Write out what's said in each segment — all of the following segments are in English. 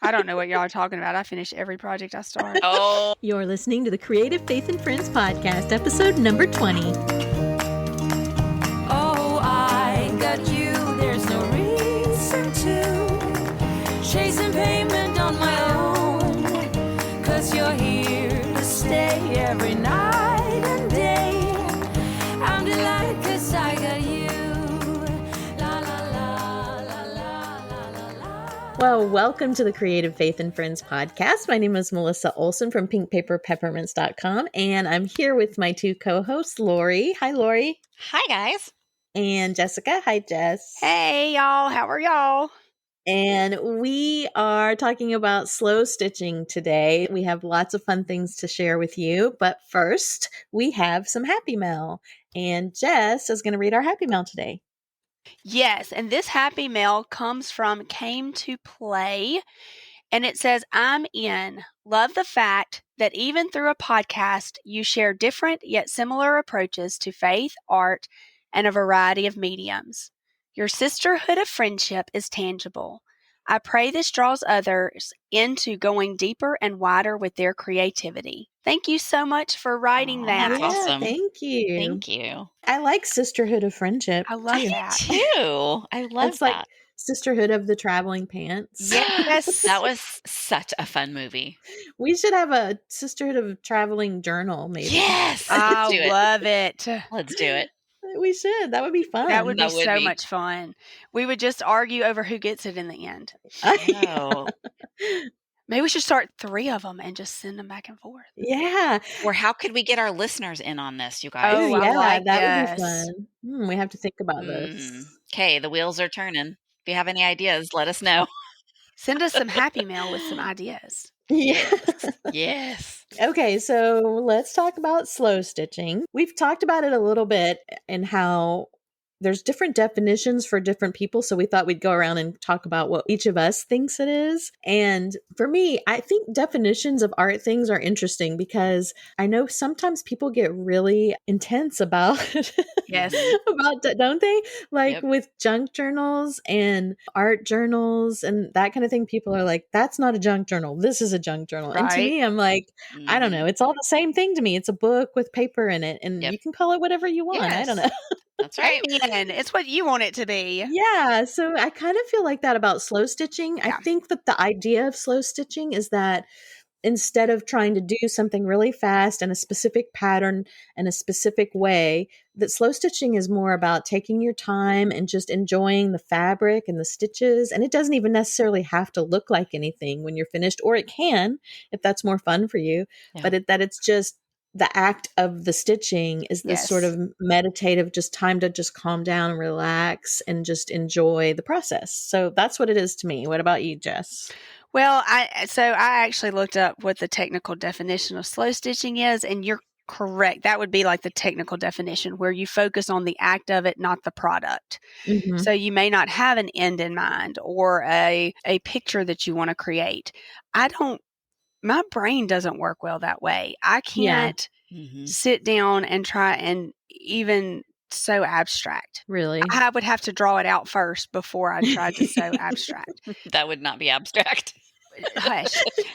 I don't know what y'all are talking about. I finish every project I start. Oh. You're listening to the Creative Faith and Friends podcast, episode number 20. Oh, I got you. There's no reason to chasing payment on my own. 'Cause you're here to stay every night and day. I'm delighted 'cause I got you. La, la, la, la, la, la, la, la. Well, welcome to the Creative Faith and Friends podcast. My name is Melissa Ohlson from pinkpaperpeppermints.com, and I'm here with my two co-hosts, Lauri. Hi, Lauri. Hi, guys. And Jessica. Hi, Jess. Hey, y'all. How are y'all? And we are talking about slow stitching today. We have lots of fun things to share with you. But first, we have some Happy Mail. And Jess is going to read our Happy Mail today. Yes, and this happy mail comes from Came to Play, and it says, I'm in. Love the fact that even through a podcast, you share different yet similar approaches to faith, art, and a variety of mediums. Your sisterhood of friendship is tangible. I pray this draws others into going deeper and wider with their creativity. Thank you so much for writing that. That's awesome. Thank you. Thank you. I like sisterhood of friendship. I love too. that. Too. I love It's like that. sisterhood of the traveling pants. Yes. That was such a fun movie. We should have a sisterhood of traveling journal, maybe. Yes. I Let's do it. love it. Let's do it. We should. That would be fun. That would be That would so be. much fun. We would just argue over who gets it in the end. Oh. Maybe we should start 3 of them and just send them back and forth. Yeah. Or how could we get our listeners in on this, you guys? Oh, I yeah, like that would be this. fun. We have to think about this. Okay, the wheels are turning. If you have any ideas, let us know. Send us some happy mail with some ideas. Yeah. Yes. Okay, so let's talk about slow stitching. We've talked about it a little bit and how there's different definitions for different people. So we thought we'd go around and talk about what each of us thinks it is. And for me, I think definitions of art things are interesting because I know sometimes people get really intense about Yes. don't they? Like Yep. with junk journals and art journals and that kind of thing. People are like, that's not a junk journal. This is a junk journal. And to Right. me, I'm like, I don't know. It's all the same thing to me. It's a book with paper in it and Yep. you can call it whatever you want. I don't Yes. know. That's right. Amen. It's what you want it to be. Yeah. So I kind of feel like that about slow stitching. Yeah. I think that the idea of slow stitching is that instead of trying to do something really fast and a specific pattern and a specific way, that slow stitching is more about taking your time and just enjoying the fabric and the stitches. And it doesn't even necessarily have to look like anything when you're finished, or it can if that's more fun for you. Yeah. But that it's just the act of the stitching is this Yes. sort of meditative, just time to just calm down and relax and just enjoy the process. So that's what it is to me. What about you, Jess? Well, I actually looked up what the technical definition of slow stitching is, and you're correct. That would be like the technical definition where you focus on the act of it, not the product. Mm-hmm. So you may not have an end in mind or a picture that you want to create. My brain doesn't work well that way. I can't Mhm. sit down and try and even sew abstract. Really? I would have to draw it out first before I tried to sew abstract. That would not be abstract. Hush.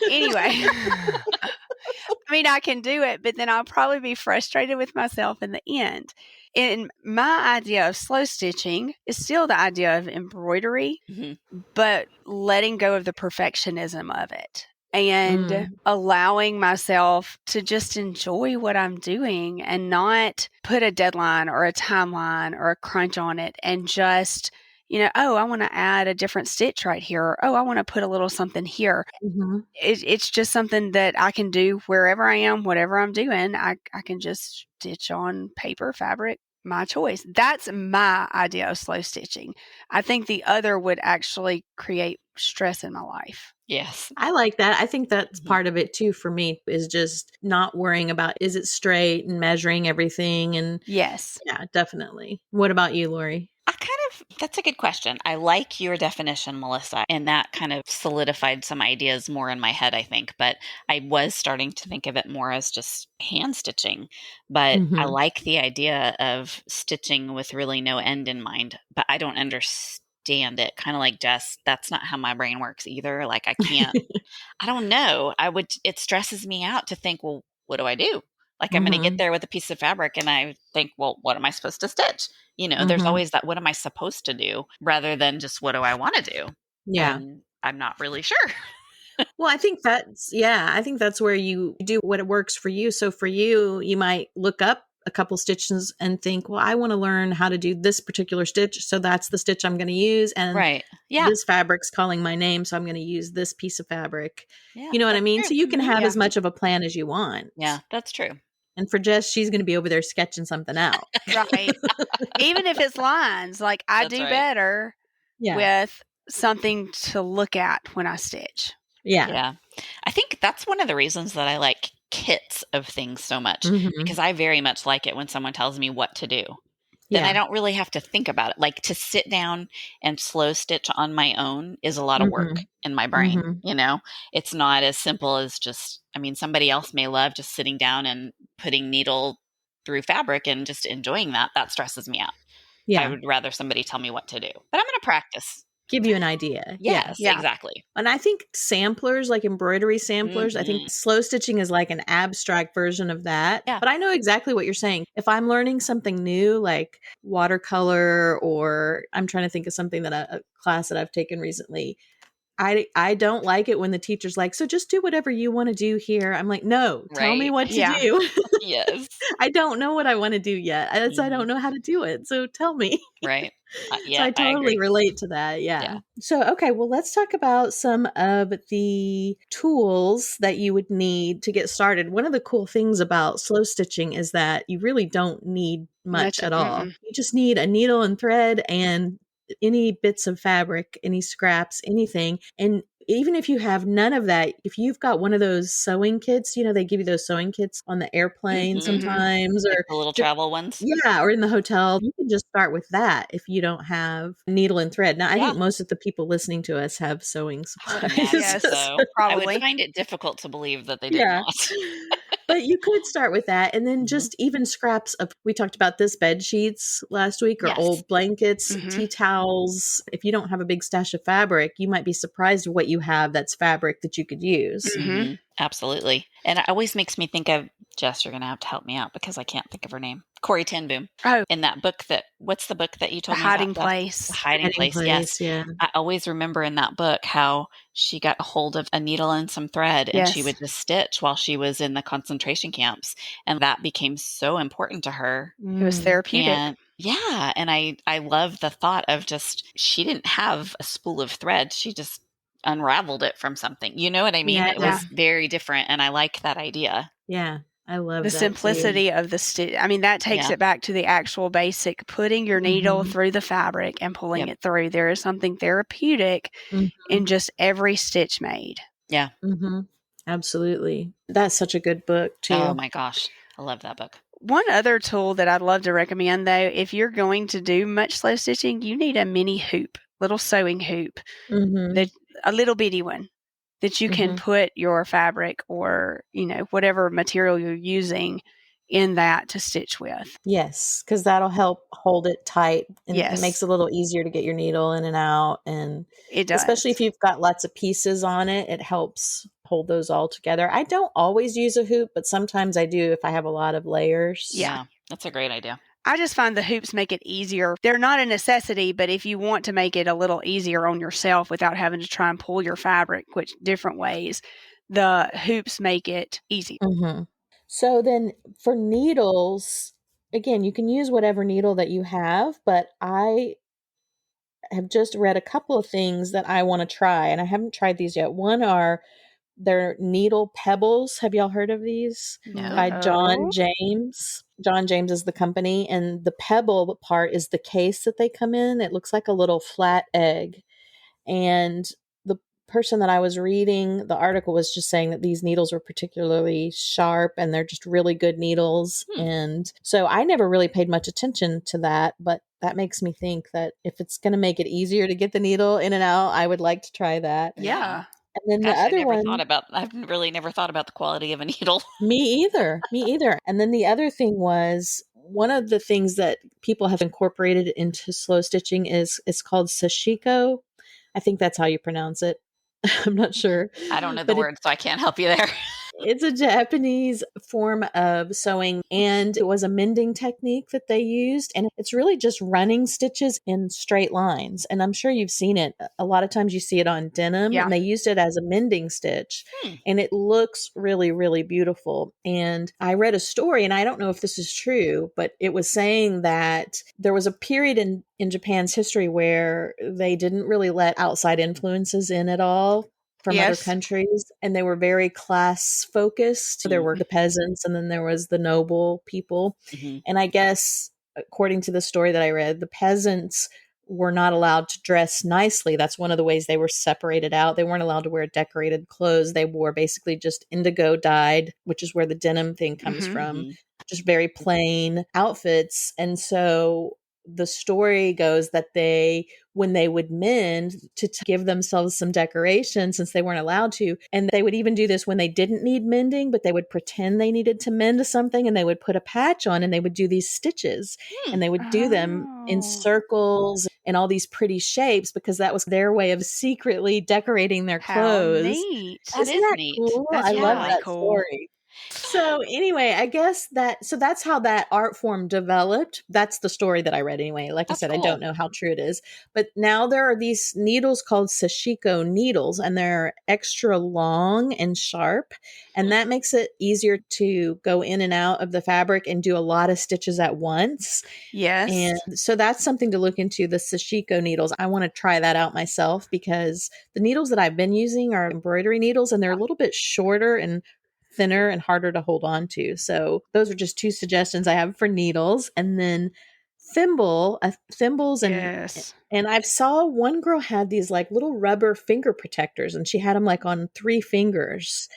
Anyway, I mean, I can do it, but then I'll probably be frustrated with myself in the end. And my idea of slow stitching is still the idea of embroidery, Mhm. but letting go of the perfectionism of it and Mm. allowing myself to just enjoy what I'm doing and not put a deadline or a timeline or a crunch on it and just, oh, I want to add a different stitch right here. Or, oh, I want to put a little something here. Mm-hmm. It's just something that I can do wherever I am, whatever I'm doing. I can just stitch on paper, fabric, my choice. That's my idea of slow stitching. I think the other would actually create stress in my life. Yes. I like that. I think that's Mhm. part of it too for me, is just not worrying about is it straight and measuring everything. And Yes. yeah, definitely. What about you, Lauri? That's a good question. I like your definition, Melissa, and that kind of solidified some ideas more in my head, I think. But I was starting to think of it more as just hand stitching. But I Mhm. like the idea of stitching with really no end in mind. But I don't understand understand it. Kind of like Jess, that's not how my brain works either. Like I can't, I don't know. It stresses me out to think, well, what do I do? Like I'm going to get Mhm. there with a piece of fabric and I think, well, what am I supposed to stitch? There's Mhm. always that, what am I supposed to do rather than just what do I want to do? Yeah. And I'm not really sure. Well, I think that's where you do what works for you. So for you, you might look up a couple stitches and think, well, I want to learn how to do this particular stitch. So that's the stitch I'm going to use. And Right. Yeah. this fabric's calling my name. So I'm going to use this piece of fabric. Yeah. You know what I That's mean? true. So you can have Yeah. as much of a plan as you want. Yeah, that's true. And for Jess, she's going to be over there sketching something out. Right. Even if it's lines, like I That's do right. better Yeah. with something to look at when I stitch. Yeah. Yeah. I think that's one of the reasons that I like kits of things so much Mhm. because I very much like it when someone tells me what to do. Then I Yeah. don't really have to think about it. Like to sit down and slow stitch on my own is a lot of work Mhm. in my brain, Mhm. It's not as simple as just, I mean, somebody else may love just sitting down and putting needle through fabric and just enjoying that. That stresses me out. I Yeah. would rather somebody tell me what to do. But I'm going to practice. Give you an idea. Yeah. Yes, Yeah. exactly. And I think samplers, like embroidery samplers, I think Mhm. slow stitching is like an abstract version of that. Yeah. But I know exactly what you're saying. If I'm learning something new, like watercolor, or I'm trying to think of something that a class that I've taken recently, I don't like it when the teacher's like, so just do whatever you want to do here. I'm like, no, tell me Right. what to Yeah. do. Yes. I don't know what I want to do yet. I Mhm. don't know how to do it. So tell me. Right. So Yeah, I I totally agree. relate to that. Yeah. Yeah. So, okay, well, let's talk about some of the tools that you would need to get started. One of the cool things about slow stitching is that you really don't need much at all. You just need a needle and thread and any bits of fabric, any scraps, anything. And even if you have none of that, if you've got one of those sewing kits, they give you those sewing kits on the airplane Mhm. sometimes, Like or the little travel ones. yeah, or in the hotel. You can just start with that if you don't have needle and thread. Now, I Yeah. think most of the people listening to us have sewing I would supplies. imagine Yes. so. I would Probably. find it difficult to believe that they did Yeah. not. But you could start with that. And then Mhm. just even scraps of, we talked about this, bed sheets last week, or Yes. old blankets, Mhm. tea towels. If you don't have a big stash of fabric, you might be surprised what you have that's fabric that you could use. Mhm. Absolutely. And it always makes me think of Jess, you're going to have to help me out because I can't think of her name. Corey Ten Boom. Oh, In that book what's the book that you The told me Hiding about, Jess? Place. The Hiding Hiding Place. Yes. place, yeah. I always remember in that book how she got a hold of a needle and some thread and she Yes. would just stitch while she was in the concentration camps. And that became so important to her. It was Mm. therapeutic. And yeah, and I love the thought of just, she didn't have a spool of thread. She just unraveled it from something. You know what I mean? Yeah, It was very different. And I like that idea. yeah. I love The that too. simplicity of the stitch. I mean, that takes Yeah. it back to the actual basic putting your needle Mhm. through the fabric and pulling Yep. it through. There is something therapeutic Mhm. in just every stitch made. Yeah. Mhm. Absolutely. That's such a good book too. Oh my gosh. I love that book. One other tool that I'd love to recommend, though, if you're going to do much slow stitching, you need a mini hoop, little sewing hoop, Mhm. a little bitty one that you can Mhm. put your fabric or, whatever material you're using in that to stitch with. Yes, because that'll help hold it tight, and it Yes. makes it a little easier to get your needle in and out, and It does. especially if you've got lots of pieces on it, it helps hold those all together. I don't always use a hoop, but sometimes I do if I have a lot of layers. Yeah. That's a great idea. I just find the hoops make it easier. They're not a necessity, but if you want to make it a little easier on yourself without having to try and pull your fabric, which different ways, the hoops make it easy. Mhm. So then for needles, again, you can use whatever needle that you have, but I have just read a couple of things that I want to try, and I haven't tried these yet. One are they're needle pebbles. Have y'all heard of these? No. By John No. James. John James is the company, and the pebble part is the case that they come in. It looks like a little flat egg. And the person that I was reading the article was just saying that these needles are particularly sharp and they're just really good needles. And so I never really paid much attention to that, but that makes me think that if it's going to make it easier to get the needle in and out, I would like to try that. Yeah. And then Gosh, the other I've really never thought about the quality of a needle. me either. And then the other thing was one of the things that people have incorporated into slow stitching is it's called sashiko. I think that's how you pronounce it. I'm not sure. I don't know the But word, so I can't help you there. it's a Japanese form of sewing, and it was a mending technique that they used. And it's really just running stitches in straight lines. And I'm sure you've seen it. A lot of times you see it on denim, Yeah. and they used it as a mending stitch. And it looks really, really beautiful. And I read a story, and I don't know if this is true, but it was saying that there was a period in Japan's history where they didn't really let outside influences in at all from other Yes. countries, and they were very class focused. There were the peasants, and then there was the noble people. And I guess, according to the story that I read, the peasants were not allowed to dress nicely. That's one of the ways they were separated out. They weren't allowed to wear decorated clothes. They wore basically just indigo dyed, which is where the denim thing comes from, just very plain outfits. And so the story goes that when they would mend to give themselves some decoration, since they weren't allowed to, and they would even do this when they didn't need mending, but they would pretend they needed to mend something, and they would put a patch on, and they would do these stitches, and they would do them in circles and all these pretty shapes, because that was their way of secretly decorating their How clothes. neat. That Isn't is that neat. cool? That's I love really that cool. story. So anyway, I guess that's how that art form developed. That's the story that I read anyway. Like That's I said, cool. I don't know how true it is. But now there are these needles called sashiko needles, and they're extra long and sharp. And that makes it easier to go in and out of the fabric and do a lot of stitches at once. Yes. And so that's something to look into, the sashiko needles. I want to try that out myself, because the needles that I've been using are embroidery needles, and they're a little bit shorter and thinner and harder to hold on to. So those are just two suggestions I have for needles. And then thimbles Yes. and I saw one girl had these like little rubber finger protectors, and she had them like on 3 fingers.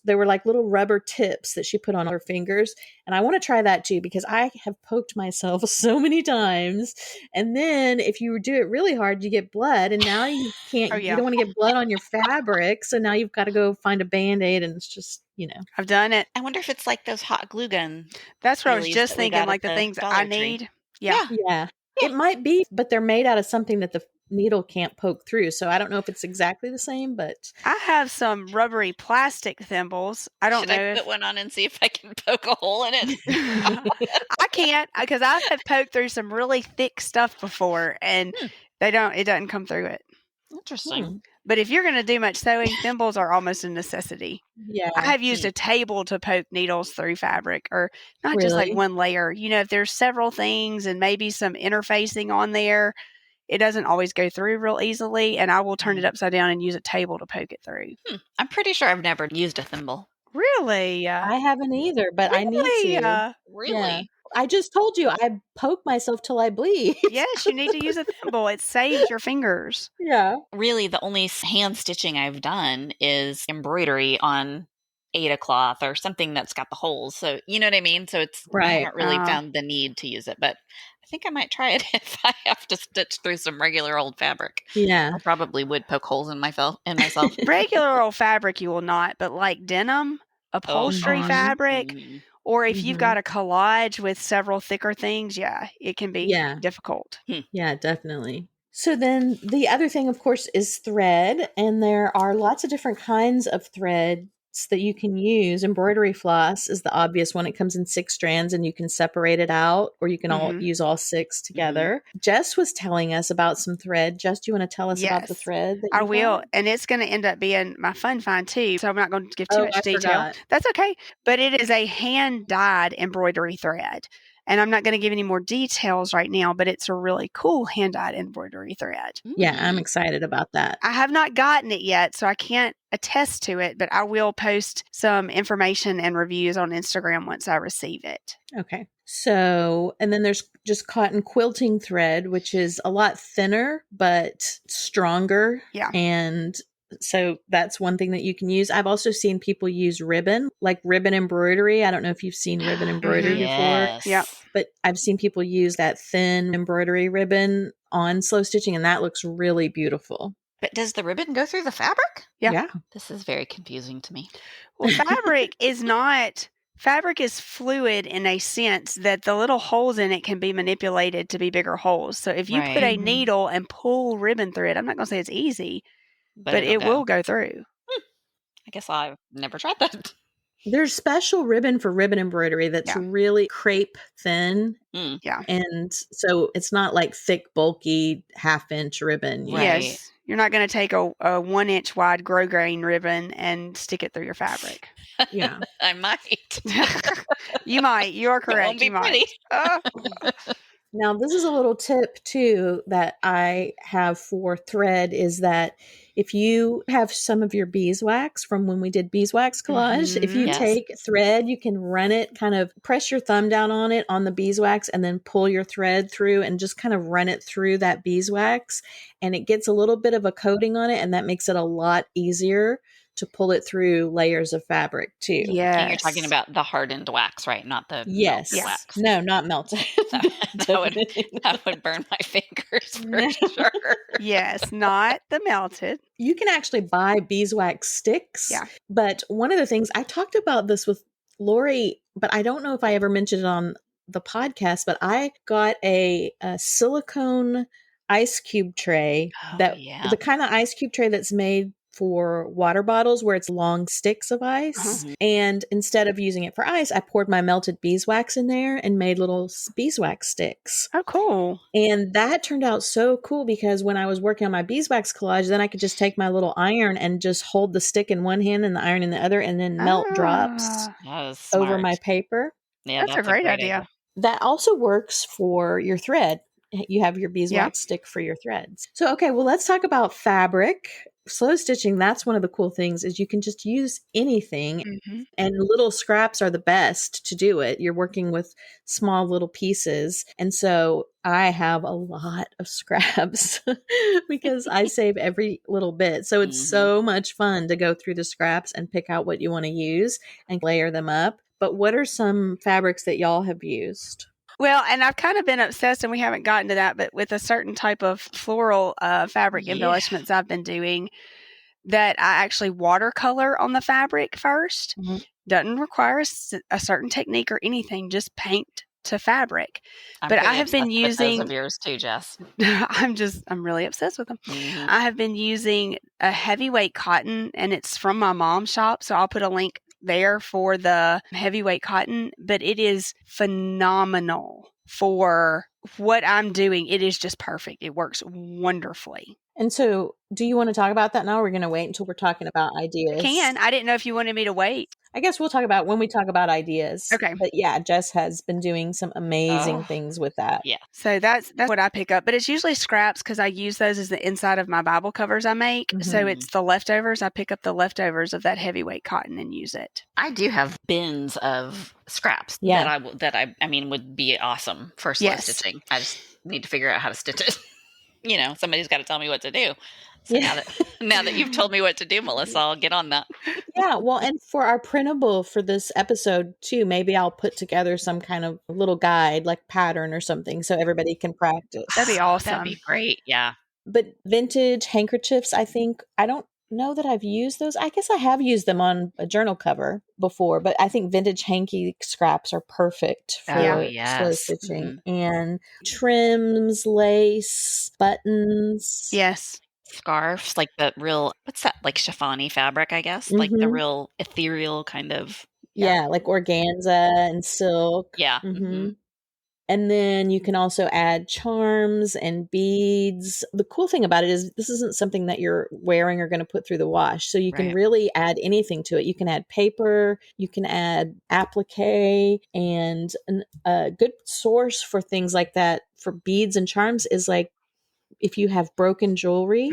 They were like little rubber tips that she put on her fingers. And I want to try that too, because I have poked myself so many times. And then if you do it really hard, you get blood. And now you can't, Oh, you yeah. don't want to get blood on your fabric. So now you've got to go find a Band-Aid, and it's just, I've done it. I wonder if it's like those hot glue gun. That's what I was Wheelies just that we thinking, got like at the the things Dollar I Tree. need. Yeah. Yeah. It might be, but they're made out of something that the needle can't poke through. So I don't know if it's exactly the same, but I have some rubbery plastic thimbles. I don't Should know I if put one on and see if I can poke a hole in it? I can't, because I have poked through some really thick stuff before, and it doesn't come through it. Interesting. But if you're going to do much sewing, thimbles are almost a necessity. yeah. I have used a table to poke needles through fabric, or not just like Really? one layer. If there's several things and maybe some interfacing on there, it doesn't always go through real easily, and I will turn it upside down and use a table to poke it through. I'm pretty sure I've never used a thimble. Really? I haven't either, but I need Really? to. Really? Yeah. I just told you I poke myself till I bleed. Yes, you need to use a thimble. It saves your fingers. Yeah. Really, the only hand stitching I've done is embroidery on Ada cloth or something that's got the holes. So, you know what I mean? So I Right. haven't really found the need to use it, but I think I might try it if I have to stitch through some regular old fabric. Yeah. I probably would poke holes in myself. Regular old fabric you will not, but like denim, upholstery fabric, or if you've got a collage with several thicker things, it can be difficult. Yeah, definitely. So then the other thing, of course, is thread. And there are lots of different kinds of threads that you can use. Embroidery floss is the obvious one. It comes in 6 strands, and you can separate it out, or you can use all 6 together. Jess was telling us about some thread. Jess, do you want to tell us about the thread? That I will. And it's going to end up being my fun find too. So I'm not going to give too much detail. Forgot. That's okay. But it is a hand dyed embroidery thread. And I'm not going to give any more details right now, but it's a really cool hand-dyed embroidery thread. Yeah, I'm excited about that. I have not gotten it yet, so I can't attest to it, but I will post some information and reviews on Instagram once I receive it. Okay. So, and then there's just cotton quilting thread, which is a lot thinner, but stronger. Yeah. And so that's one thing that you can use. I've also seen people use ribbon, like ribbon embroidery. I don't know if you've seen ribbon embroidery before. Yeah. But I've seen people use that thin embroidery ribbon on slow stitching, and that looks really beautiful. But does the ribbon go through the fabric? Yeah. This is very confusing to me. Well, fabric is not Fabric is fluid in a sense that the little holes in it can be manipulated to be bigger holes. So if you put a Right. needle and pull ribbon through it, I'm not going to say it's easy, but it'll it go. will go through. I guess I've never tried that. There's special ribbon for ribbon embroidery that's Yeah. really crepe thin. Mm. Yeah. And so it's not like thick, bulky, half-inch ribbon. Right. Yes. You're not going to take a 1 inch wide grosgrain ribbon and stick it through your fabric. Yeah. I might. You might. You are It won't correct. be You might. pretty. Now, this is a little tip too that I have for thread is that if you have some of your beeswax from when we did beeswax collage, if you Yes. take thread, you can run it, kind of press your thumb down on it on the beeswax and then pull your thread through and just kind of run it through that beeswax. And it gets a little bit of a coating on it. And that makes it a lot easier to pull it through layers of fabric too. Yes. And you're talking about the hardened wax, right? Not the Yes. melted wax. No, not melted. That would burn my fingers for sure. Yes, not the melted. You can actually buy beeswax sticks. Yeah. But one of the things I talked about this with Lauri, but I don't know if I ever mentioned it on the podcast, but I got a silicone ice cube tray the kind of ice cube tray that's made for water bottles where it's long sticks of ice. Uh-huh. And instead of using it for ice, I poured my melted beeswax in there and made little beeswax sticks. Oh, cool. And that turned out so cool because when I was working on my beeswax collage, then I could just take my little iron and just hold the stick in one hand and the iron in the other and then melt drops That is over smart. my paper. Yeah, That's a great idea. That also works for your thread. You have your beeswax stick for your threads. So, okay, well, let's talk about fabric. Slow stitching, that's one of the cool things is you can just use anything and little scraps are the best to do it. You're working with small little pieces. And so I have a lot of scraps because I save every little bit. So it's so much fun to go through the scraps and pick out what you want to use and layer them up. But what are some fabrics that y'all have used? Well, and I've kind of been obsessed, and we haven't gotten to that, but with a certain type of floral fabric embellishments I've been doing that I actually watercolor on the fabric first. Doesn't require a certain technique or anything, just paint to fabric. But I have been using those of yours too, Jess. I'm really obsessed with them. I have been using a heavyweight cotton, and it's from my mom's shop, so I'll put a link there for the heavyweight cotton, but it is phenomenal for what I'm doing. It is just perfect. It works wonderfully. And so do you want to talk about that now? Or are we going to wait until we're talking about ideas? I didn't know if you wanted me to wait. I guess we'll talk about when we talk about ideas. Okay. But yeah, Jess has been doing some amazing things with that. Yeah. So that's what I pick up. But it's usually scraps because I use those as the inside of my Bible covers I make. So it's the leftovers. I pick up the leftovers of that heavyweight cotton and use it. I do have bins of scraps that I mean would be awesome for slow stitching. I just need to figure out how to stitch it. Somebody's got to tell me what to do. So now that you've told me what to do, Melissa, I'll get on that. Yeah, well, and for our printable for this episode too, maybe I'll put together some kind of little guide, like pattern or something, so everybody can practice. That'd be awesome. That'd be great. Yeah. But vintage handkerchiefs, I don't know that I've used those. I guess I have used them on a journal cover before, but I think vintage hanky scraps are perfect for slow stitching. And trims, lace, buttons. Yes. Scarves, like the real, what's that, like chiffon-y fabric, I guess? Like the real ethereal kind of. Yeah, like organza and silk. Yeah. And then you can also add charms and beads. The cool thing about it is this isn't something that you're wearing or going to put through the wash. So you can really add anything to it. You can add paper, you can add applique, and a good source for things like that for beads and charms is like if you have broken jewelry.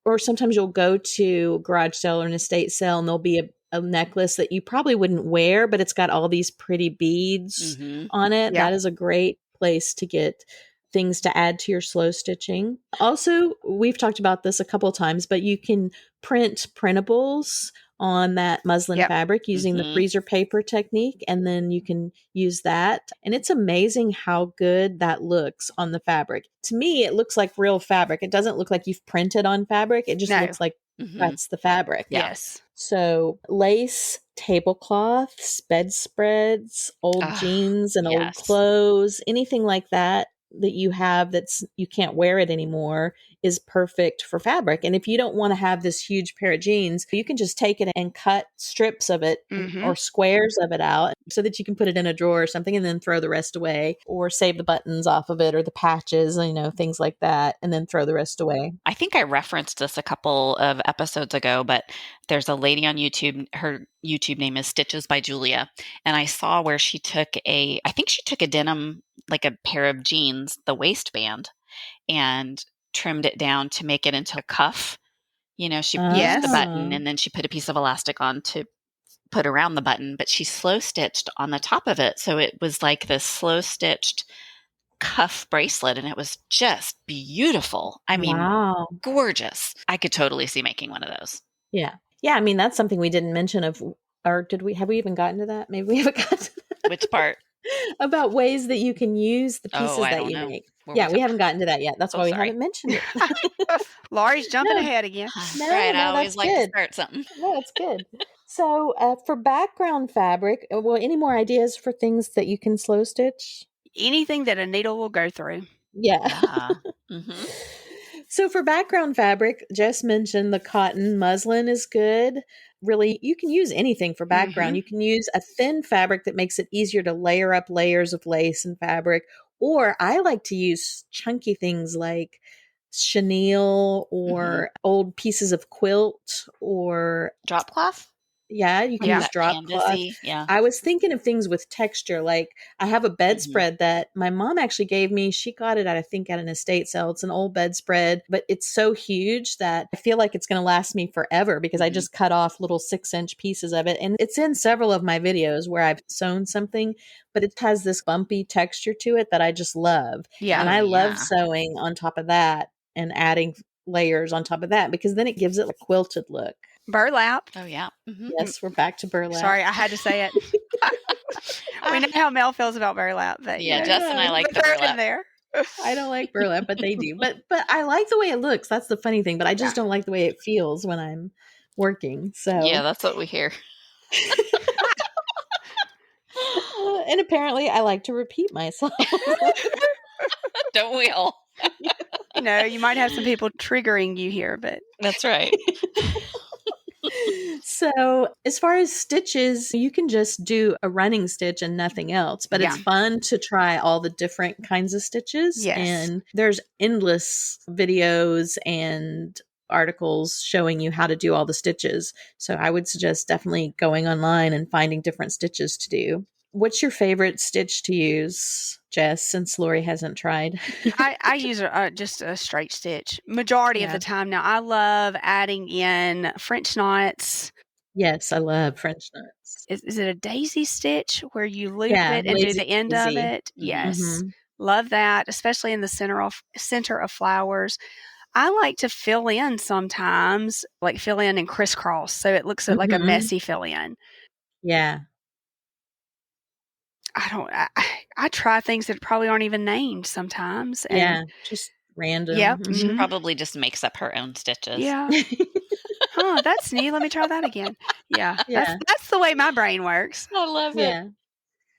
Or sometimes you'll go to a garage sale or an estate sale and there'll be a necklace that you probably wouldn't wear, but it's got all these pretty beads on it. That is a great place to get things to add to your slow stitching. Also, we've talked about this a couple of times, but you can print printables on that muslin fabric using the freezer paper technique, and then you can use that. And it's amazing how good that looks on the fabric. To me, it looks like real fabric. It doesn't look like you've printed on fabric. It just looks like that's the fabric. Yes. So lace, tablecloths, bedspreads, old jeans and old yes. clothes, anything like that that you have that's you can't wear it anymore is perfect for fabric. And if you don't want to have this huge pair of jeans, you can just take it and cut strips of it or squares of it out so that you can put it in a drawer or something and then throw the rest away, or save the buttons off of it or the patches, things like that, and then throw the rest away. I think I referenced this a couple of episodes ago, but there's a lady on YouTube. Her YouTube name is Stitches by Julia. And I saw where she took I think she took a denim, like a pair of jeans, the waistband, and trimmed it down to make it into a cuff. She used the button and then she put a piece of elastic on to put around the button, but she slow stitched on the top of it. So it was like this slow stitched cuff bracelet, and it was just beautiful. I mean, wow. Gorgeous. I could totally see making one of those. Yeah. Yeah. I mean, that's something we didn't mention or have we even gotten to that? Maybe we haven't gotten to that. Which part? About ways that you can use the pieces that you make. Yeah, we haven't gotten to that yet. That's why we haven't mentioned it. Lauri's jumping ahead again. No, right. I always like to start something. No, it's good. So for background fabric, any more ideas for things that you can slow stitch? Anything that a needle will go through. Yeah. So for background fabric, Jess mentioned the cotton muslin is good. Really, you can use anything for background. You can use a thin fabric that makes it easier to layer up layers of lace and fabric. Or I like to use chunky things like chenille or old pieces of quilt or drop cloth. Yeah, you can use drop cloth. Yeah. I was thinking of things with texture. Like I have a bedspread that my mom actually gave me. She got it, I think, at an estate sale. It's an old bedspread, but it's so huge that I feel like it's going to last me forever because I just cut off little 6-inch pieces of it. And it's in several of my videos where I've sewn something, but it has this bumpy texture to it that I just love. Yeah. And I love sewing on top of that and adding layers on top of that because then it gives it a quilted look. Burlap. Oh, yeah. Yes, we're back to burlap. Sorry, I had to say it. We know how Mel feels about burlap. But Jess and I like the burlap. In there. I don't like burlap, but they do. But I like the way it looks. That's the funny thing. But I just don't like the way it feels when I'm working. So yeah, that's what we hear. And apparently I like to repeat myself. Don't we all? You might have some people triggering you here, but that's right. So as far as stitches, you can just do a running stitch and nothing else, but it's fun to try all the different kinds of stitches. Yes. And there's endless videos and articles showing you how to do all the stitches. So I would suggest definitely going online and finding different stitches to do. What's your favorite stitch to use, Jess, since Lauri hasn't tried? I use just a straight stitch majority of the time. Now, I love adding in French knots. Yes, I love French knots. Is it a daisy stitch where you loop it and do the end of it? Yes. Love that, especially in the center of flowers. I like to fill in sometimes, like fill in and crisscross, so it looks like a messy fill in. Yeah. I try things that probably aren't even named sometimes. And just random. Yep. She probably just makes up her own stitches. Yeah. That's neat. Let me try that again. Yeah. That's the way my brain works. I love it. Yeah.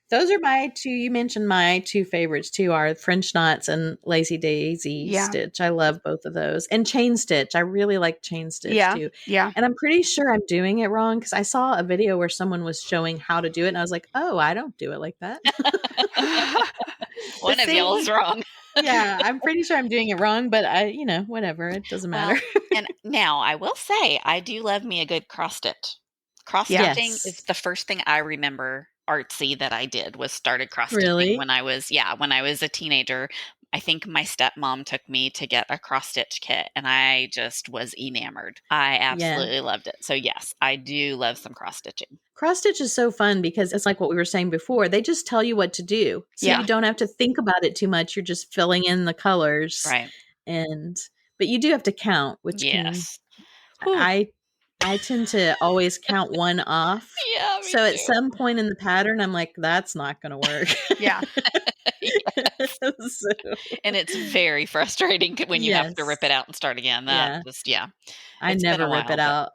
Those are my two. You mentioned my two favorites too are French knots and lazy daisy stitch. I love both of those. And chain stitch. I really like chain stitch too. Yeah. And I'm pretty sure I'm doing it wrong because I saw a video where someone was showing how to do it. And I was like, oh, I don't do it like that. One of y'all is wrong. Yeah, I'm pretty sure I'm doing it wrong, but whatever. It doesn't matter. And now I will say, I do love me a good cross stitch. Cross stitching is the first thing I remember artsy that I did was started cross stitching when I was a teenager. I think my stepmom took me to get a cross stitch kit and I just was enamored. I absolutely loved it. So yes, I do love some cross stitching. Cross stitch is so fun because it's like what we were saying before. They just tell you what to do. So you don't have to think about it too much. You're just filling in the colors. Right. But you do have to count, which I tend to always count one off. Yeah. So at some point in the pattern, I'm like, that's not going to work. Yeah. And it's very frustrating when you have to rip it out and start again. I never rip it out.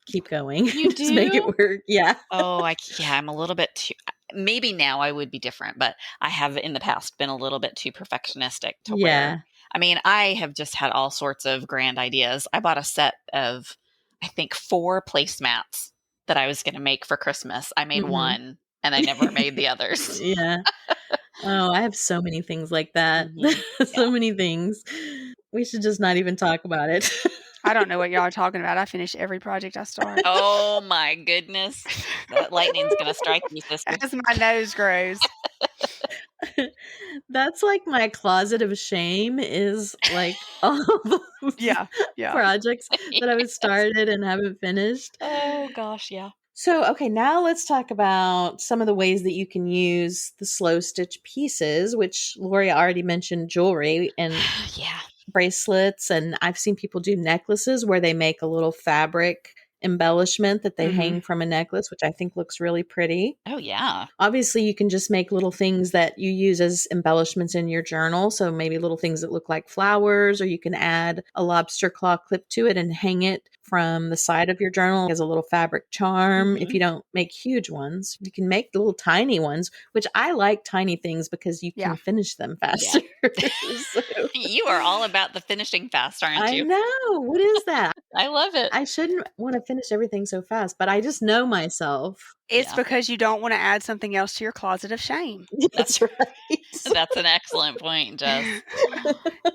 keep going. You Just make it do? work. Yeah. Oh, I'm a little bit too, maybe now I would be different, but I have in the past been a little bit too perfectionistic to where, Yeah. I mean, I have just had all sorts of grand ideas. I bought a set of, I think, 4 placemats that I was going to make for Christmas. I made Mhm. one and I never made the others. Yeah. Oh, I have so many things like that. Mhm. So many things. We should just not even talk about it. I don't know what y'all are talking about. I finish every project I start. Oh my goodness. That lightning's going to strike you, sister. As my nose grows. That's like my closet of shame is like all those Yeah. projects that I've started and haven't finished. Oh gosh, yeah. So, okay, now let's talk about some of the ways that you can use the slow stitch pieces, which Lori already mentioned jewelry and Yeah. bracelets. And I've seen people do necklaces where they make a little fabric embellishment that they Mhm. hang from a necklace, which I think looks really pretty. Oh yeah. Obviously, you can just make little things that you use as embellishments in your journal. So maybe little things that look like flowers, or you can add a lobster claw clip to it and hang it from the side of your journal as a little fabric charm. If Mhm. you don't make huge ones, you can make little tiny ones, which I like tiny things because you Yeah. can finish them faster. So, You are all about the finishing fast, aren't I you? know. What is that? I love it. I shouldn't want to finish everything so fast, but I just know myself. It's Yeah. because you don't want to add something else to your closet of shame. That's right. That's an excellent point, Jess.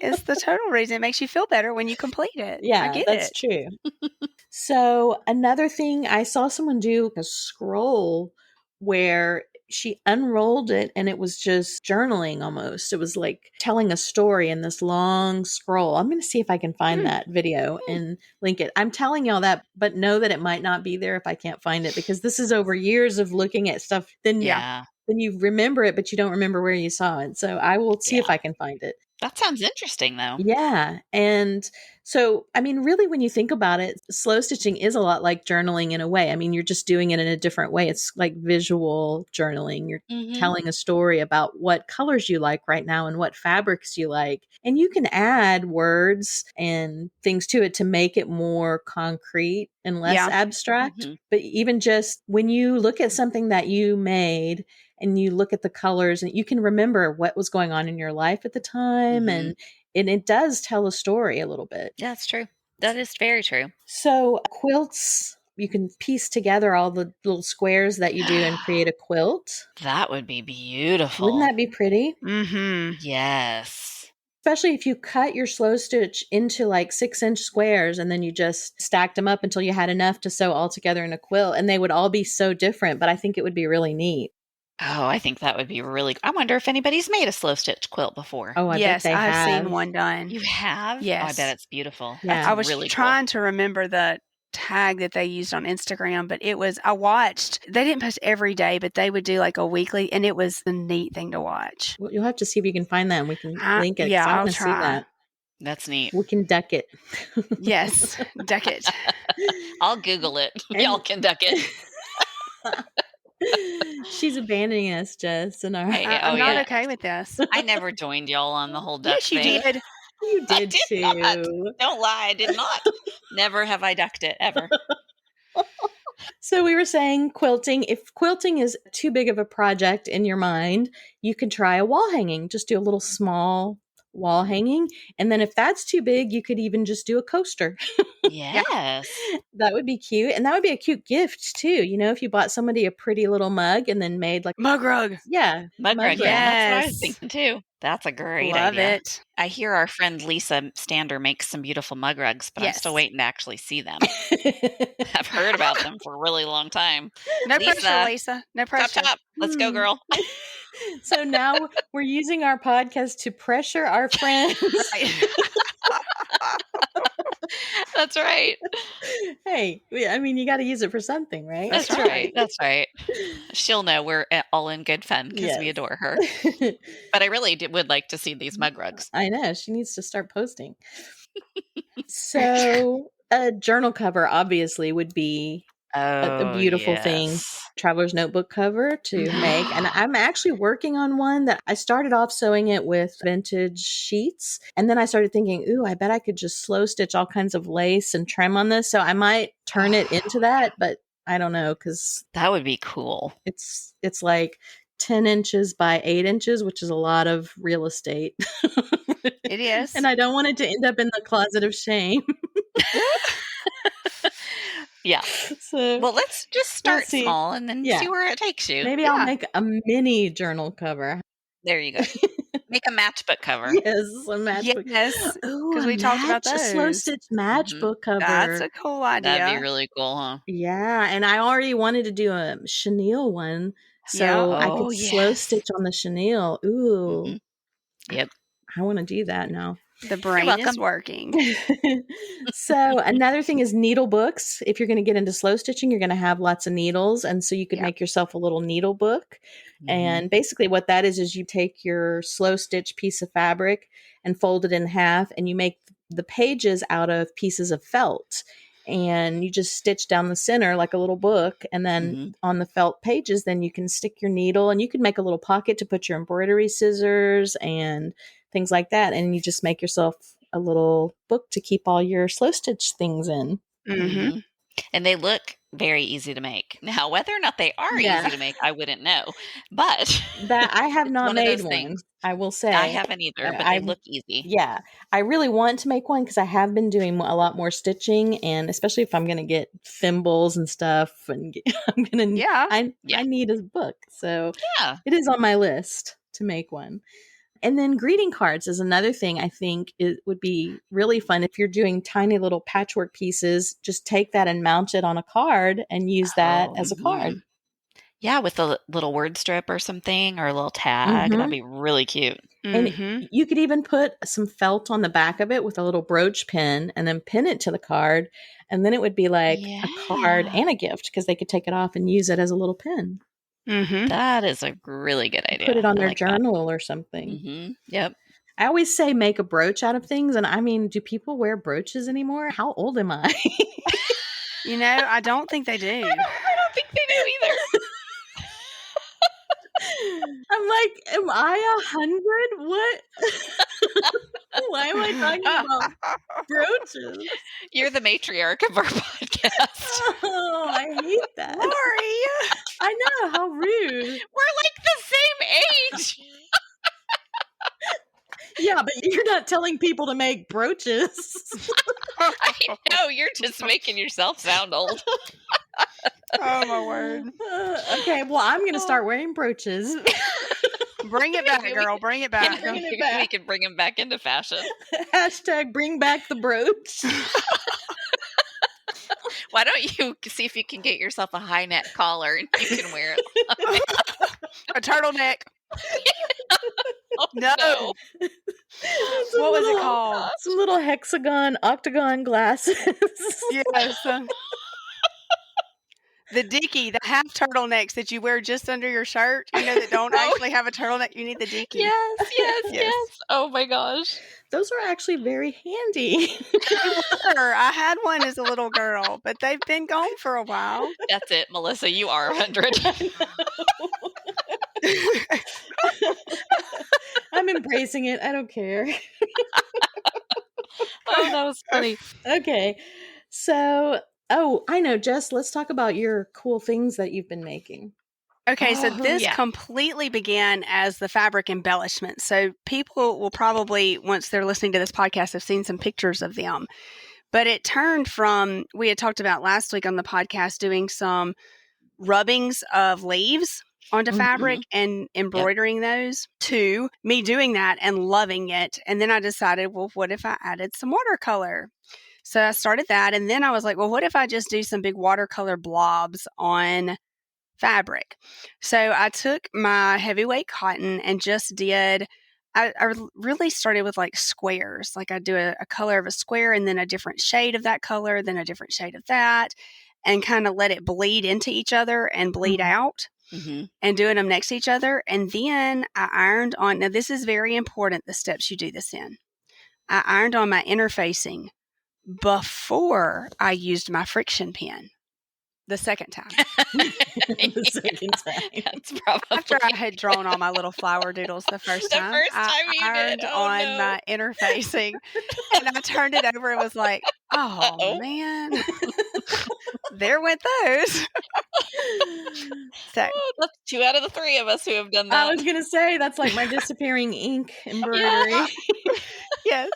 It's the total reason. It makes you feel better when you complete it. I Yeah, get that's it. true. So another thing, I saw someone do a scroll where she unrolled it and it was just journaling almost. It was like telling a story in this long scroll. I'm going to see if I can find that video and link it. I'm telling y'all that, but know that it might not be there if I can't find it, because this is over years of looking at stuff. Then Yeah. you remember it, but you don't remember where you saw it. So I will see if Yeah. I can find it. That sounds interesting though. Yeah. And so, I mean, really, when you think about it, slow stitching is a lot like journaling in a way. I mean, you're just doing it in a different way. It's like visual journaling. You're Mhm. telling a story about what colors you like right now and what fabrics you like. And you can add words and things to it to make it more concrete and less Yeah. abstract. Mhm. But even just when you look at something that you made and you look at the colors, and you can remember what was going on in your life at the time, Mhm. and it does tell a story a little bit. Yeah, that's true. That is very true. So quilts, you can piece together all the little squares that you do and create a quilt. That would be beautiful. Wouldn't that be pretty? Mm-hmm. Yes. Especially if you cut your slow stitch into like 6-inch squares and then you just stacked them up until you had enough to sew all together in a quilt. And they would all be so different, but I think it would be really neat. Oh, I think that would be really. I wonder if anybody's made a slow stitch quilt before. Oh, I bet Yes, they I've have. seen one done. You have? Oh, I Yes. bet it's beautiful. Yeah. That's I was really trying to remember the tag that they used on Instagram, but I watched, they didn't post every day, but they would do like a weekly, and it was a neat thing to watch. Well, you'll have to see if you can find that and we can link it. 'Cause Yeah, I I'll want to see try. that. That's neat. We can duck it. Yes, duck it. I'll Google it. And- Y'all can duck it. She's abandoning us, Jess. And Hey, I'm oh, not yeah. okay with this. I never joined y'all on the whole duck Yes, you thing. did. You I did did too. not. Don't lie, I did not. Never have I ducked it, ever. So we were saying quilting. If quilting is too big of a project in your mind, you could try a wall hanging. Just do a little small wall hanging. And then if that's too big, you could even just do a coaster. Yes. That would be cute. And that would be a cute gift too. You know, if you bought somebody a pretty little mug and then made like, Mug rug. yeah, Mug rug. rug. Yeah, that's what I was Yes. thinking too. That's a great Love idea. it. I hear our friend Lisa Stander makes some beautiful mug rugs, but I'm still Yes. waiting to actually see them. I've heard about them for a really long time. No Lisa, pressure, Lisa. No Chop, pressure. chop. Let's go, Hmm. girl. So now we're using our podcast to pressure our friends. Right. That's right. Hey, I mean, you got to use it for something, right? That's right. That's right. She'll know we're all in good fun because we Yes. adore her. But I really would like to see these mug rugs. I know. She needs to start posting. So a journal cover obviously would be a beautiful thing. Traveler's notebook cover to make. And I'm actually working on one that I started off sewing it with vintage sheets. And then I started thinking, ooh, I bet I could just slow stitch all kinds of lace and trim on this. So I might turn it into that, but I don't know, because That would be cool. it's like 10 inches by 8 inches, which is a lot of real estate. It is. And I don't want it to end up in the closet of shame. Yeah. So Well, let's just start see. small and then Yeah. see where it takes you. maybe I'll make a mini journal cover. There you go. Make a matchbook cover. Yes, a matchbook. Yes, Ooh, because a we talked about a slow those. stitch matchbook cover. That's a cool idea. That'd be really cool, huh? Yeah, and I already wanted to do a chenille one, so I could Oh, slow yes. stitch on the chenille. Ooh, Mhm. Yep. I want to do that now. The brain is welcome. working. So another thing is needle books. If you're going to get into slow stitching, you're going to have lots of needles, and so you could Yeah. make yourself a little needle book. Mhm. And basically what that is you take your slow stitch piece of fabric and fold it in half, and you make the pages out of pieces of felt. And you just stitch down the center like a little book, and then Mhm. on the felt pages, then you can stick your needle, and you can make a little pocket to put your embroidery scissors and things like that. And you just make yourself a little book to keep all your slow stitch things in. Mm-hmm. Mhm. And they look very easy to make. Now, whether or not they are Yeah. easy to make, I wouldn't know. But That I have it's not one of made those one. things. I will say I haven't either, but I they look easy. yeah, I really want to make one because I have been doing a lot more stitching, and especially if I'm going to get thimbles and stuff, and I'm going to Yeah. I Yeah. need a book, so Yeah. it is on my list to make one. And then greeting cards is another thing I think it would be really fun if you're doing tiny little patchwork pieces. Just take that and mount it on a card and use that Oh, as a card. mhm. Yeah, with a little word strip or something, or a little tag. Mhm. That'd be really cute. And Mm-hmm. you could even put some felt on the back of it with a little brooch pin and then pin it to the card. And then it would be like a card Yeah. and a gift because they could take it off and use it as a little pin. Mm-hmm. That is a really good idea. Put it on I their like that. journal or something. Mhm. Yep. I always say make a brooch out of things. And I mean, do people wear brooches anymore? How old am I? You know, I don't think they do. I don't think they do either. I'm like, am I 100? What? Why am I talking about brooches? You're the matriarch of our podcast. Oh, I hate that. Lauri! I know, how rude. We're like the same age. Yeah, but you're not telling people to make brooches. I know, you're just making yourself sound old. Oh, my word. Okay, well, I'm going to start wearing brooches. Bring it back, girl. Bring it back. Bringing it back. We can bring them back into fashion. Hashtag bring back the brooch. Why don't you see if you can get yourself a high neck collar and you can wear it? A turtleneck. Oh, No. What was it called? Some little hexagon, octagon glasses. Yes. The dicky, the half turtlenecks that you wear just under your shirt, you know, that don't actually have a turtleneck. You need the dicky. Yes. Oh my gosh. Those are actually very handy. I had one as a little girl, but they've been gone for a while. That's it, Melissa. You are 100. I'm embracing it. I don't care. Oh, that was funny. Okay. So, I know, Jess, let's talk about your cool things that you've been making. Okay, so Oh, this yeah. completely began as the fabric embellishment. So people will probably, once they're listening to this podcast, have seen some pictures of them. But it turned from, we had talked about last week on the podcast, doing some rubbings of leaves onto fabric and embroidering those, to me doing that and loving it. And then I decided, well, what if I added some watercolor? So I started that. And then I was like, well, what if I just do some big watercolor blobs on fabric? So I took my heavyweight cotton and just did, I really started with like squares. Like I do a color of a square and then a different shade of that color, then a different shade of that, and kind of let it bleed into each other and bleed out. And doing them next to each other. And then I ironed on, now this is very important, the steps you do this in. I ironed on my interfacing before I used my friction pen the second time. The second time. That's probably After I had drawn all my little flower doodles the first The time. first time you I did. ironed Oh, on no. my interfacing and I turned it over and was like, oh, Uh-oh. man. there went those. So Oh, that's 2 out of the 3 of us who have done that. I was going to say, that's like my disappearing ink embroidery. yes.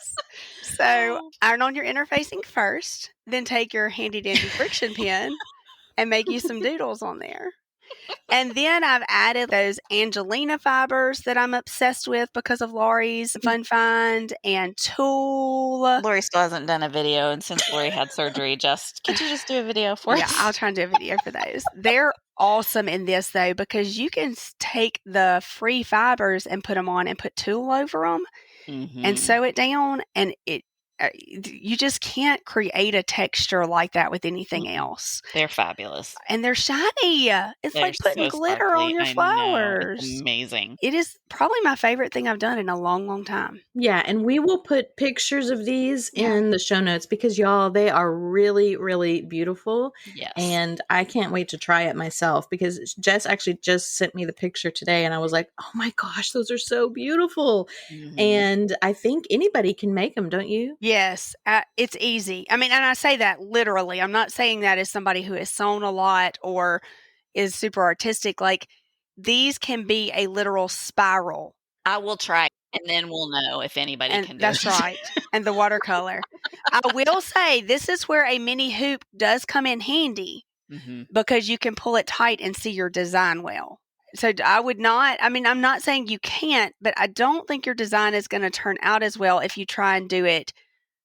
So iron on your interfacing first, then take your handy dandy friction pen and make you some doodles on there. And then I've added those Angelina fibers that I'm obsessed with because of Lauri's fun find and tulle. Lauri still hasn't done a video, and since Lauri had surgery, could you just do a video for Yeah, us? I'll try and do a video for those. They're awesome in this though because you can take the free fibers and put them on and put tulle over them and sew it down, and you just can't create a texture like that with anything else. They're fabulous. And they're shiny. It's They're like putting so glitter sparkly. on your I know. flowers. It's amazing. It is probably my favorite thing I've done in a long, long time. Yeah, and we will put pictures of these in the show notes because, y'all, they are really, really beautiful. Yes. And I can't wait to try it myself because Jess actually just sent me the picture today and I was like, oh my gosh, those are so beautiful. And I think anybody can make them, don't you? Yes, it's easy. I mean, and I say that literally. I'm not saying that as somebody who has sewn a lot or is super artistic. Like, these can be a literal spiral. I will try, and then we'll know if anybody can do it. That's right. And the watercolor. I will say this is where a mini hoop does come in handy because you can pull it tight and see your design well. So I'm not saying you can't, but I don't think your design is going to turn out as well if you try and do it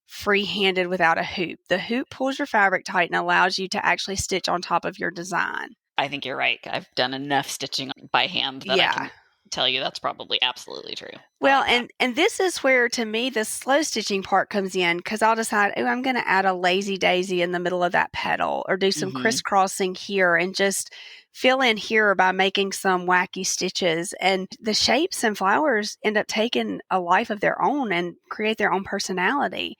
free-handed without a hoop. The hoop pulls your fabric tight and allows you to actually stitch on top of your design. I think you're right. I've done enough stitching by hand that I can tell you that's probably absolutely true. Well, and this is where, to me, the slow stitching part comes in because I'll decide, I'm going to add a lazy daisy in the middle of that petal or do some crisscrossing here and just fill in here by making some wacky stitches. And the shapes and flowers end up taking a life of their own and create their own personality.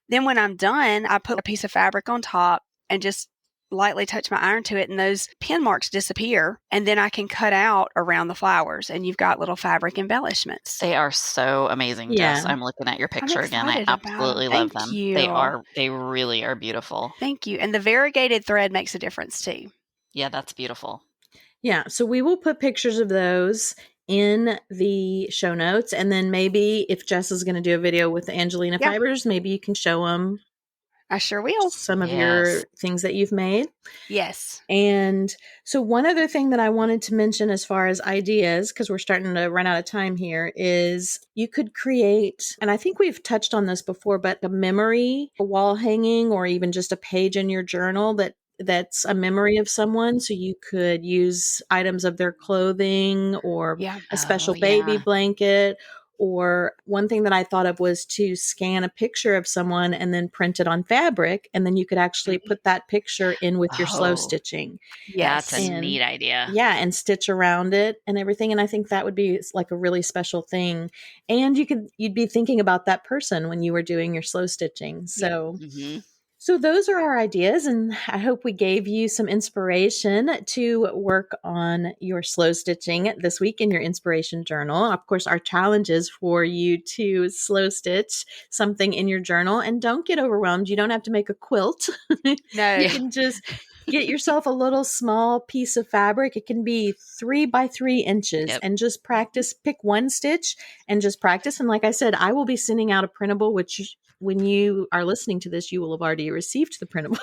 Then when I'm done, I put a piece of fabric on top and just lightly touch my iron to it, and those pin marks disappear, and then I can cut out around the flowers, and you've got little fabric embellishments. They are so amazing, Jess. I'm looking at your picture again. I absolutely love them. They really are beautiful. Thank you. And the variegated thread makes a difference too. Yeah, that's beautiful. Yeah, so we will put pictures of those in the show notes, and then maybe if Jess is going to do a video with the Angelina fibers, maybe you can show them. I sure will. Some of your things that you've made. Yes. And so one other thing that I wanted to mention as far as ideas, because we're starting to run out of time here, is you could create, and I think we've touched on this before, but a memory, a wall hanging, or even just a page in your journal that's a memory of someone. So you could use items of their clothing or a special baby blanket. Or one thing that I thought of was to scan a picture of someone and then print it on fabric. And then you could actually put that picture in with your slow stitching. Yes. That's a neat idea. Yeah. And stitch around it and everything. And I think that would be like a really special thing. And you'd be thinking about that person when you were doing your slow stitching. So So those are our ideas, and I hope we gave you some inspiration to work on your slow stitching this week in your inspiration journal. Of course, our challenge is for you to slow stitch something in your journal, and don't get overwhelmed. You don't have to make a quilt. No. You can just get yourself a little small piece of fabric. It can be 3 by 3 inches and just practice. Pick one stitch and just practice. And like I said, I will be sending out a printable, which when you are listening to this, you will have already received the printable.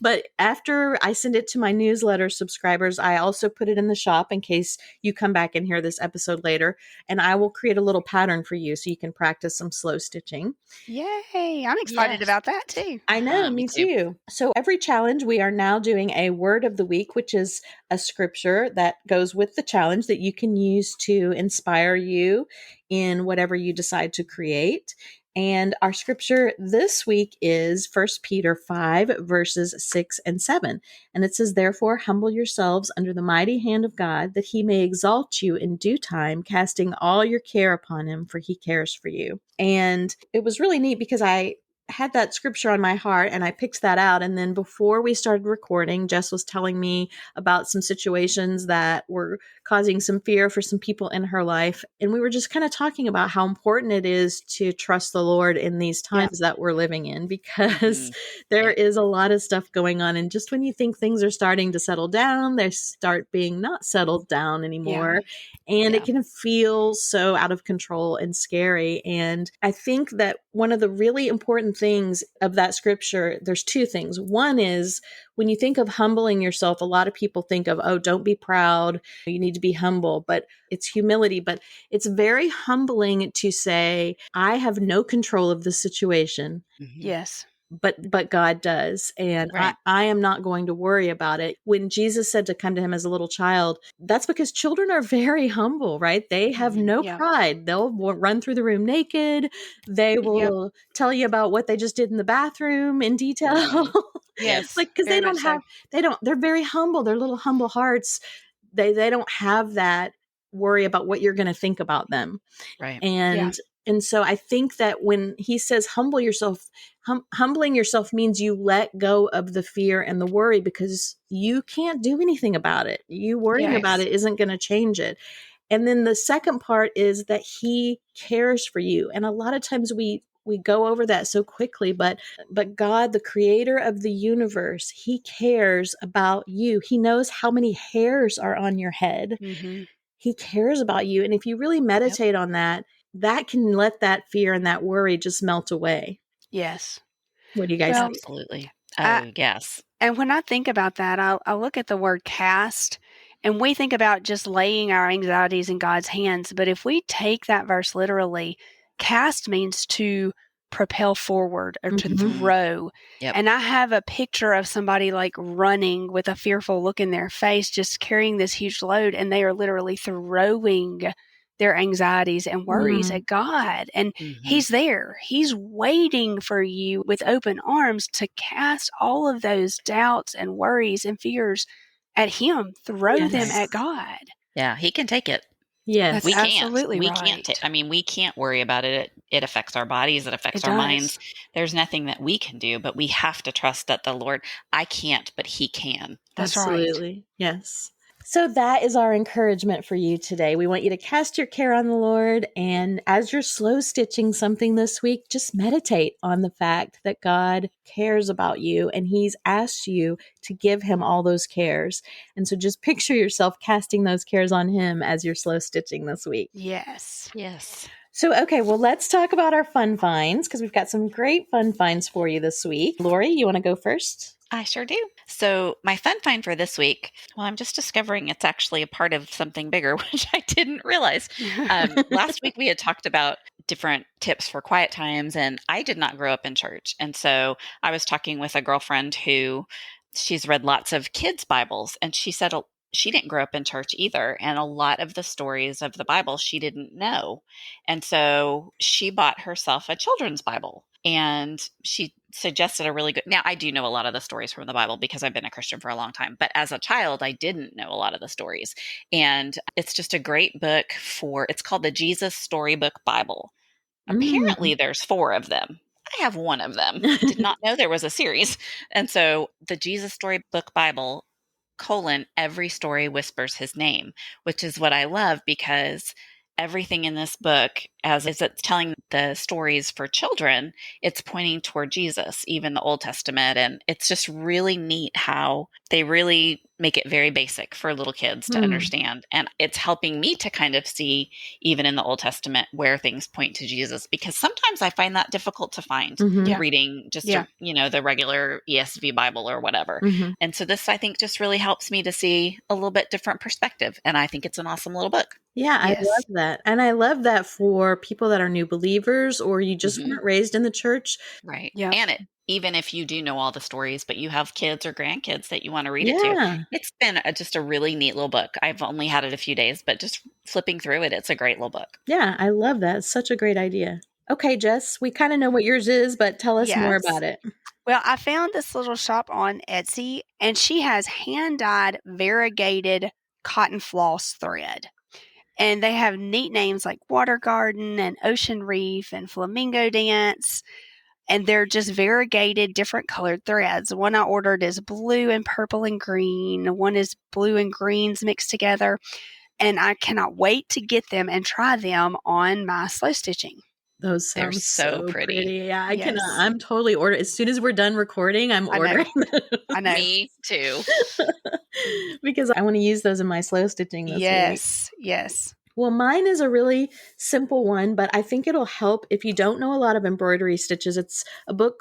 But after I send it to my newsletter subscribers, I also put it in the shop in case you come back and hear this episode later. And I will create a little pattern for you so you can practice some slow stitching. Yay. I'm excited about that too. I know, me too. So every challenge, we are now doing a word of the week, which is a scripture that goes with the challenge that you can use to inspire you in whatever you decide to create. And our scripture this week is 1 Peter 5, verses 6 and 7. And it says, "Therefore, humble yourselves under the mighty hand of God, that he may exalt you in due time, casting all your care upon him, for he cares for you." And it was really neat because I had that scripture on my heart and I picked that out. And then before we started recording, Jess was telling me about some situations that were causing some fear for some people in her life. And we were just kind of talking about how important it is to trust the Lord in these times that we're living in, because there is a lot of stuff going on. And just when you think things are starting to settle down, they start being not settled down anymore. And it can feel so out of control and scary. And I think that one of the really important things of that scripture, there's two things. One is when you think of humbling yourself, a lot of people think of, oh, don't be proud. You need to be humble, but it's humility. But it's very humbling to say, I have no control of the situation. Yes. But God does. And I am not going to worry about it. When Jesus said to come to him as a little child, that's because children are very humble, right? They have no pride. They'll run through the room naked. They will tell you about what they just did in the bathroom in detail. Yes. Like, because they're very humble. They're little humble hearts. They don't have that worry about what you're going to think about them. Right. And so I think that when he says humble yourself, humbling yourself means you let go of the fear and the worry, because you can't do anything about it. You worrying about it isn't going to change it. And then the second part is that he cares for you. And a lot of times we go over that so quickly, but God, the creator of the universe, he cares about you. He knows how many hairs are on your head. He cares about you. And if you really meditate on that, that can let that fear and that worry just melt away. Yes. What do you guys think? Absolutely. Oh, yes. And when I think about that, I look at the word cast, and we think about just laying our anxieties in God's hands. But if we take that verse literally, cast means to propel forward or to throw. And I have a picture of somebody like running with a fearful look in their face, just carrying this huge load, and they are literally throwing their anxieties and worries at God. And he's there. He's waiting for you with open arms to cast all of those doubts and worries and fears at him. Throw them at God. Yeah, he can take it. Yes. We absolutely can't. We can't. We can't worry about it. It affects our bodies. It affects our minds. There's nothing that we can do, but we have to trust that the Lord, I can't, but he can. That's Absolutely. right. Yes. So that is our encouragement for you today. We want you to cast your care on the Lord. And as you're slow stitching something this week, just meditate on the fact that God cares about you and he's asked you to give him all those cares. And so just picture yourself casting those cares on him as you're slow stitching this week. Yes. Yes. So, okay, well, let's talk about our fun finds, because we've got some great fun finds for you this week. Lauri, you want to go first? I sure do. So my fun find for this week, well, I'm just discovering it's actually a part of something bigger, which I didn't realize. Last week we had talked about different tips for quiet times, and I did not grow up in church. And so I was talking with a girlfriend who she's read lots of kids' Bibles, and she said she didn't grow up in church either. And a lot of the stories of the Bible she didn't know. And so she bought herself a children's Bible. And she suggested a really good, now I do know a lot of the stories from the Bible because I've been a Christian for a long time, but as a child, I didn't know a lot of the stories. And it's just a great book it's called the Jesus Storybook Bible. Apparently there's 4 of them. I have one of them. Did not know there was a series. And so the Jesus Storybook Bible, every story whispers his name, which is what I love, because everything in this book, as it's telling the stories for children, it's pointing toward Jesus, even the Old Testament. And it's just really neat how they really make it very basic for little kids to understand. And it's helping me to kind of see, even in the Old Testament, where things point to Jesus, because sometimes I find that difficult to find reading just, the regular ESV Bible or whatever. And so this, I think, just really helps me to see a little bit different perspective. And I think it's an awesome little book. Yeah, I love that. And I love that for people that are new believers or you just weren't raised in the church. Right. Yeah. And even if you do know all the stories, but you have kids or grandkids that you want to read it to, it's been just a really neat little book. I've only had it a few days, but just flipping through it, it's a great little book. Yeah, I love that. It's such a great idea. Okay, Jess, we kind of know what yours is, but tell us more about it. Well, I found this little shop on Etsy, and she has hand-dyed variegated cotton floss thread. And they have neat names like Water Garden and Ocean Reef and Flamingo Dance. and they're just variegated, different colored threads. The one I ordered is blue and purple and green. One is blue and greens mixed together. And I cannot wait to get them and try them on my slow stitching. Those They're sound so so pretty. pretty. Yeah, I Yes. cannot. I'm totally ordering. As soon as we're done recording, I'm I know. ordering them. I know. Me too. because I want to use those in my slow stitching this week. Yes. Well, mine is a really simple one, but I think it'll help if you don't know a lot of embroidery stitches. It's a book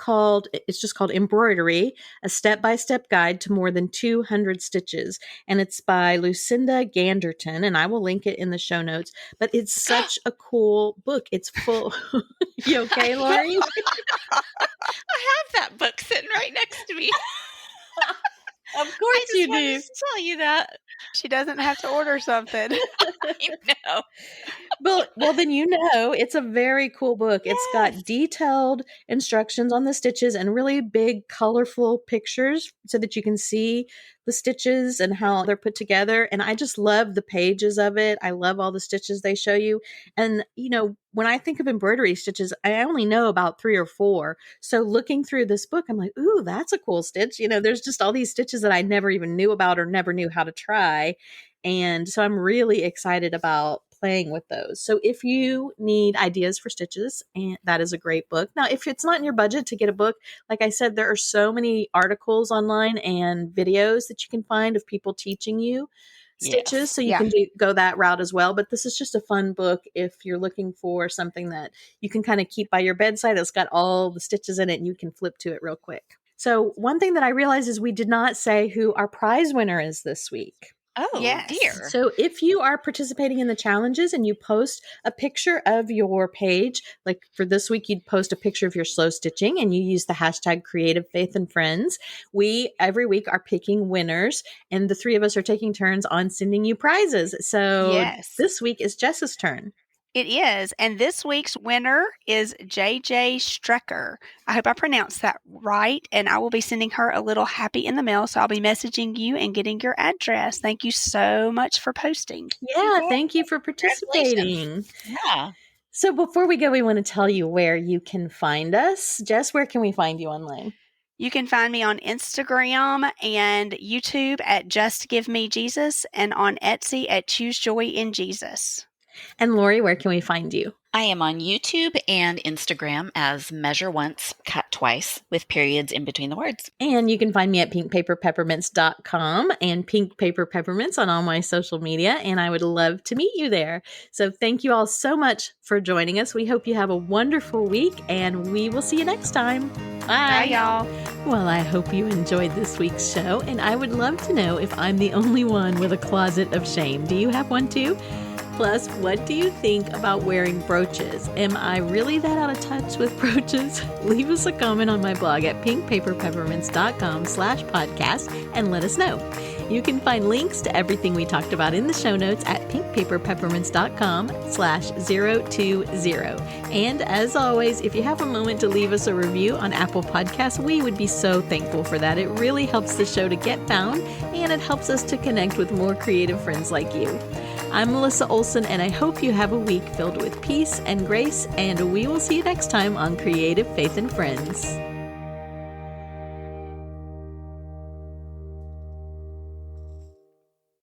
it's just called Embroidery, a step-by-step guide to more than 200 stitches. And it's by Lucinda Ganderton, and I will link it in the show notes. But it's such a cool book. It's full. You okay, Lauri? I have that book sitting right next to me. Of course you do. I just wanted to tell you that. She doesn't have to order something. I know. Well, then you know it's a very cool book. It's got detailed instructions on the stitches and really big, colorful pictures so that you can see the stitches and how they're put together. And I just love the pages of it. I love all the stitches they show you. And, you know, when I think of embroidery stitches, I only know about 3 or 4. So looking through this book, I'm like, ooh, that's a cool stitch. You know, there's just all these stitches that I never even knew about or never knew how to try. And so I'm really excited about playing with those. So if you need ideas for stitches, and that is a great book. Now, if it's not in your budget to get a book, like I said, there are so many articles online and videos that you can find of people teaching you stitches. Yes. So you can go that route as well. But this is just a fun book if you're looking for something that you can kind of keep by your bedside. It's got all the stitches in it and you can flip to it real quick. So one thing that I realized is we did not say who our prize winner is this week. Oh, Yes. dear. So if you are participating in the challenges and you post a picture of your page, like for this week, you'd post a picture of your slow stitching and you use the hashtag Creative Faith and Friends. We every week are picking winners and the 3 of us are taking turns on sending you prizes. So this week is Jess's turn. It is. And this week's winner is JJ Strecker. I hope I pronounced that right. And I will be sending her a little happy in the mail. So I'll be messaging you and getting your address. Thank you so much for posting. Yeah, thank you for participating. Yeah. So before we go, we want to tell you where you can find us. Jess, where can we find you online? You can find me on Instagram and YouTube at Just Give Me Jesus and on Etsy at Choose Joy in Jesus. And Lauri, where can we find you? I am on YouTube and Instagram as Measure Once, Cut Twice, with periods in between the words. And you can find me at pinkpaperpeppermints.com and Pink Paper Peppermints on all my social media. And I would love to meet you there. So thank you all so much for joining us. We hope you have a wonderful week and we will see you next time. Bye, y'all. Well, I hope you enjoyed this week's show. And I would love to know if I'm the only one with a closet of shame. Do you have one too? Plus, what do you think about wearing brooches? Am I really that out of touch with brooches? Leave us a comment on my blog at pinkpaperpeppermints.com/podcast and let us know. You can find links to everything we talked about in the show notes at pinkpaperpeppermints.com/020. And as always, if you have a moment to leave us a review on Apple Podcasts, we would be so thankful for that. It really helps the show to get found and it helps us to connect with more creative friends like you. I'm Melissa Ohlson, and I hope you have a week filled with peace and grace, and we will see you next time on Creative Faith and Friends.